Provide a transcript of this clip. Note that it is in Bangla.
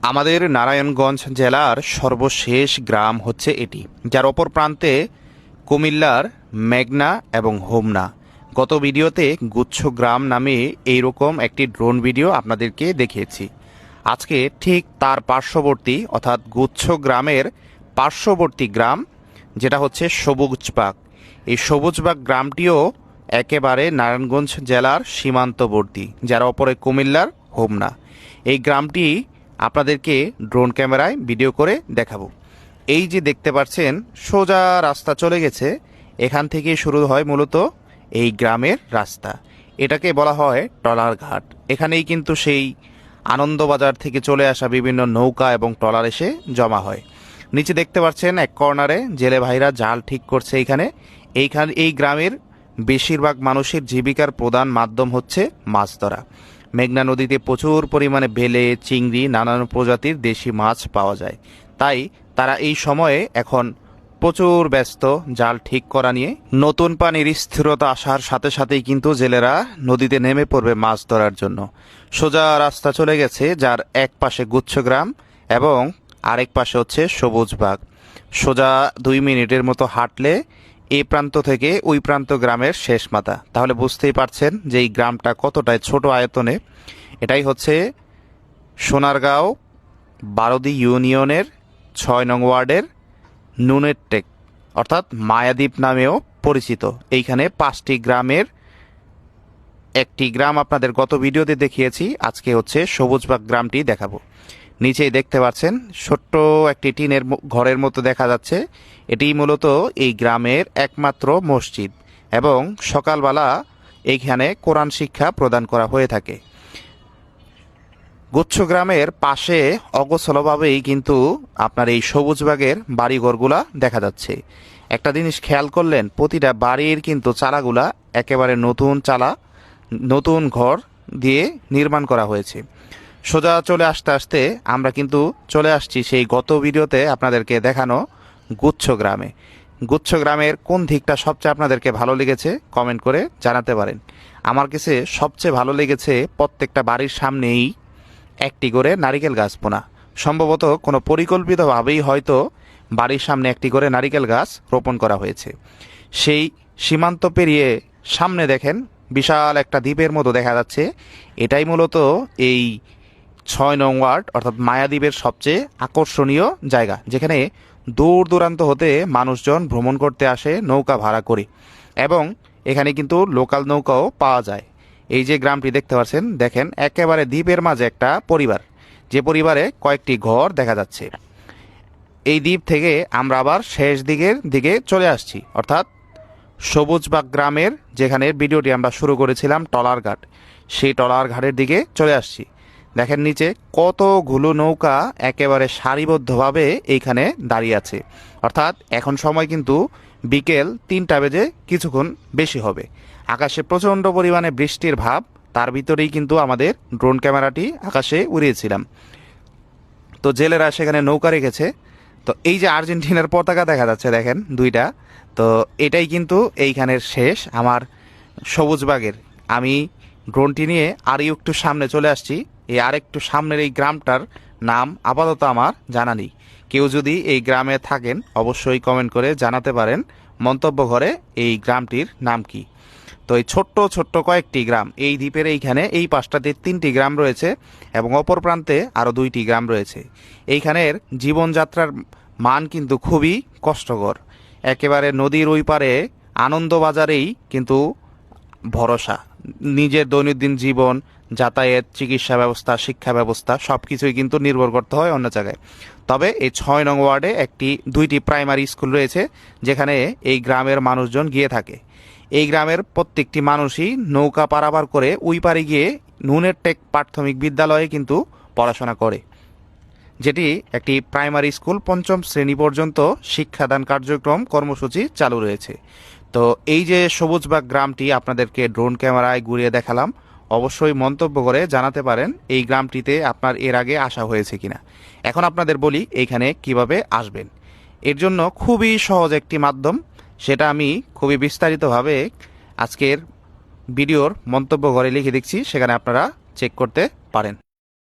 আমাদের নারায়ণগঞ্জ জেলার সর্বশেষ গ্রাম হচ্ছে এটি, যার অপর প্রান্তে কুমিল্লার মেঘনা এবং হোমনা। গত ভিডিওতে গুচ্ছ গ্রাম নামে এইরকম একটি ড্রোন ভিডিও আপনাদেরকে দেখিয়েছি। আজকে ঠিক তার পার্শ্ববর্তী অর্থাৎ গুচ্ছ গ্রামের পার্শ্ববর্তী গ্রাম যেটা হচ্ছে সবুজবাগ। এই সবুজবাগ গ্রামটিও একেবারে নারায়ণগঞ্জ জেলার সীমান্তবর্তী, যার অপরে কুমিল্লার হোমনা। এই গ্রামটি আপনাদেরকে ড্রোন ক্যামেরায় ভিডিও করে দেখাবো। এই যে দেখতে পাচ্ছেন সোজা রাস্তা চলে গেছে, এখান থেকে শুরু হয় মূলত এই গ্রামের রাস্তা। এটাকে বলা হয় ট্রলার ঘাট। এখানেই কিন্তু সেই আনন্দবাজার থেকে চলে আসা বিভিন্ন নৌকা এবং ট্রলার এসে জমা হয়। নিচে দেখতে পাচ্ছেন এক কর্নারে জেলে ভাইরা জাল ঠিক করছে। এই গ্রামের বেশিরভাগ মানুষের জীবিকার প্রধান মাধ্যম হচ্ছে মাছ ধরা। মেঘনা নদীতে প্রচুর পরিমাণে বেলে, চিংড়ি, নানান প্রজাতির দেশি মাছ পাওয়া যায়। তাই তারা এই সময়ে এখন প্রচুর ব্যস্ত জাল ঠিক করা নিয়ে। নতুন পানির স্থিরতা আসার সাথে সাথেই কিন্তু জেলেরা নদীতে নেমে পড়বে মাছ ধরার জন্য। সোজা রাস্তা চলে গেছে, যার এক পাশে গুচ্ছগ্রাম এবং আরেক পাশে হচ্ছে সবুজবাগ। সোজা 2 মিনিটের মতো হাঁটলে এই প্রান্ত থেকে ওই প্রান্ত গ্রামের শেষ মাথা। তাহলে বুঝতেই পারছেন যে এই গ্রামটা কতটাই ছোট আয়তনে। এটাই হচ্ছে সোনারগাঁও 12 ইউনিয়নের 6 নং ওয়ার্ডের নুনের টেক অর্থাৎ মায়াদ্বীপ নামেও পরিচিত। এইখানে 5টি গ্রামের একটি গ্রাম আপনাদের গত ভিডিওতে দেখিয়েছি। আজকে হচ্ছে সবুজবাগ গ্রামটি দেখাবো। নিচেই দেখতে পাচ্ছেন ছোট্ট একটি টিনের ঘরের মতো দেখা যাচ্ছে। এটি মূলত এই গ্রামের একমাত্র মসজিদ এবং সকালবেলা এইখানে কোরআন শিক্ষা প্রদান করা হয়ে থাকে। গুচ্ছ গ্রামের পাশে অগোছলভাবেই কিন্তু আপনার এই সবুজবাগের বাড়িঘরগুলা দেখা যাচ্ছে। একটা জিনিস খেয়াল করলেন, প্রতিটা বাড়ির কিন্তু চালাগুলা একেবারে নতুন চালা, নতুন ঘর দিয়ে নির্মাণ করা হয়েছে। সোজা চলে আসতে আসতে আমরা কিন্তু চলে আসছি সেই গত ভিডিওতে আপনাদেরকে দেখানো গুচ্ছ গ্রামে। গুচ্ছ গ্রামের কোন দিকটা সবচেয়ে আপনাদেরকে ভালো লেগেছে কমেন্ট করে জানাতে পারেন। আমার কাছে সবচেয়ে ভালো লেগেছে প্রত্যেকটা বাড়ির সামনেই একটি করে নারিকেল গাছ বোনা। সম্ভবত কোনো পরিকল্পিতভাবেই হয়তো বাড়ির সামনে একটি করে নারিকেল গাছ রোপণ করা হয়েছে। সেই সীমান্ত পেরিয়ে সামনে দেখেন বিশাল একটা দ্বীপের মতো দেখা যাচ্ছে। এটাই মূলত এই 6 নং ওয়ার্ড অর্থাৎ মায়াদ্বীপের সবচেয়ে আকর্ষণীয় জায়গা, যেখানে দূর দূরান্ত হতে মানুষজন ভ্রমণ করতে আসে নৌকা ভাড়া করে, এবং এখানে কিন্তু লোকাল নৌকাও পাওয়া যায়। এই যে গ্রামটি দেখতে পাচ্ছেন, দেখেন একেবারে দ্বীপের মাঝে একটা পরিবার, যে পরিবারে কয়েকটি ঘর দেখা যাচ্ছে। এই দ্বীপ থেকে আমরা আবার শেষ দিকে চলে আসছি, অর্থাৎ সবুজবাগ গ্রামের যেখানে ভিডিওটি আমরা শুরু করেছিলাম ট্রলার ঘাট, সেই ট্রলার ঘাটের দিকে চলে আসছি। দেখেন নিচে কতগুলো নৌকা একেবারে সারিবদ্ধভাবে এইখানে দাঁড়িয়ে আছে। অর্থাৎ এখন সময় কিন্তু বিকেল 3টা বেজে কিছুক্ষণ বেশি হবে। আকাশে প্রচণ্ড পরিমাণে বৃষ্টির ভাব, তার ভিতরেই কিন্তু আমাদের ড্রোন ক্যামেরাটি আকাশে উড়িয়েছিলাম। তো জেলেরা সেখানে নৌকা রেখেছে। তো এই যে আর্জেন্টিনার পতাকা দেখা যাচ্ছে দেখেন 2টা, তো এটাই কিন্তু এইখানের শেষ আমার সবুজবাগের। আমি ড্রোনটি নিয়ে আর একটু সামনে চলে আসছি। এই আরেকটু সামনের এই গ্রামটার নাম আপাতত আমার জানা নেই। কেউ যদি এই গ্রামে থাকেন অবশ্যই কমেন্ট করে জানাতে পারেন মন্তব্য ঘরে এই গ্রামটির নাম কি। তো এই ছোট্ট ছোট্ট কয়েকটি গ্রাম, এই দ্বীপের এইখানে এই পাশটাতে 3টি গ্রাম রয়েছে এবং অপর প্রান্তে আরও 2টি গ্রাম রয়েছে। এইখানের জীবনযাত্রার মান কিন্তু খুবই কষ্টকর। একেবারে নদীর ওই পারে আনন্দবাজারেই কিন্তু ভরসা। নিজের দৈনন্দিন জীবন, যাতায়াত, চিকিৎসা ব্যবস্থা, শিক্ষা ব্যবস্থা সব কিছুই কিন্তু নির্ভর করতে হয় অন্য জায়গায়। তবে এই 6 নং ওয়ার্ডে 2টি প্রাইমারি স্কুল রয়েছে, যেখানে এই গ্রামের মানুষজন গিয়ে থাকে। এই গ্রামের প্রত্যেকটি মানুষই নৌকা পারাপার করে ওই পারে গিয়ে নুনের টেক প্রাথমিক বিদ্যালয়ে কিন্তু পড়াশোনা করে, যেটি একটি প্রাইমারি স্কুল। 5ম শ্রেণী পর্যন্ত শিক্ষাদান কার্যক্রম কর্মসূচি চালু রয়েছে। তো এই যে সবুজবাগ গ্রামটি আপনাদেরকে ড্রোন ক্যামেরায় ঘুরিয়ে দেখালাম, অবশ্যই মন্তব্য করে জানাতে পারেন এই গ্রামটিতে আপনার এর আগে আসা হয়েছে কিনা। এখন আপনাদের বলি এইখানে কিভাবে আসবেন। এর জন্য খুবই সহজ একটি মাধ্যম, সেটা আমি খুবই বিস্তারিতভাবে আজকের ভিডিওর মন্তব্য ঘরে লিখে দিচ্ছি, সেখানে আপনারা চেক করতে পারেন।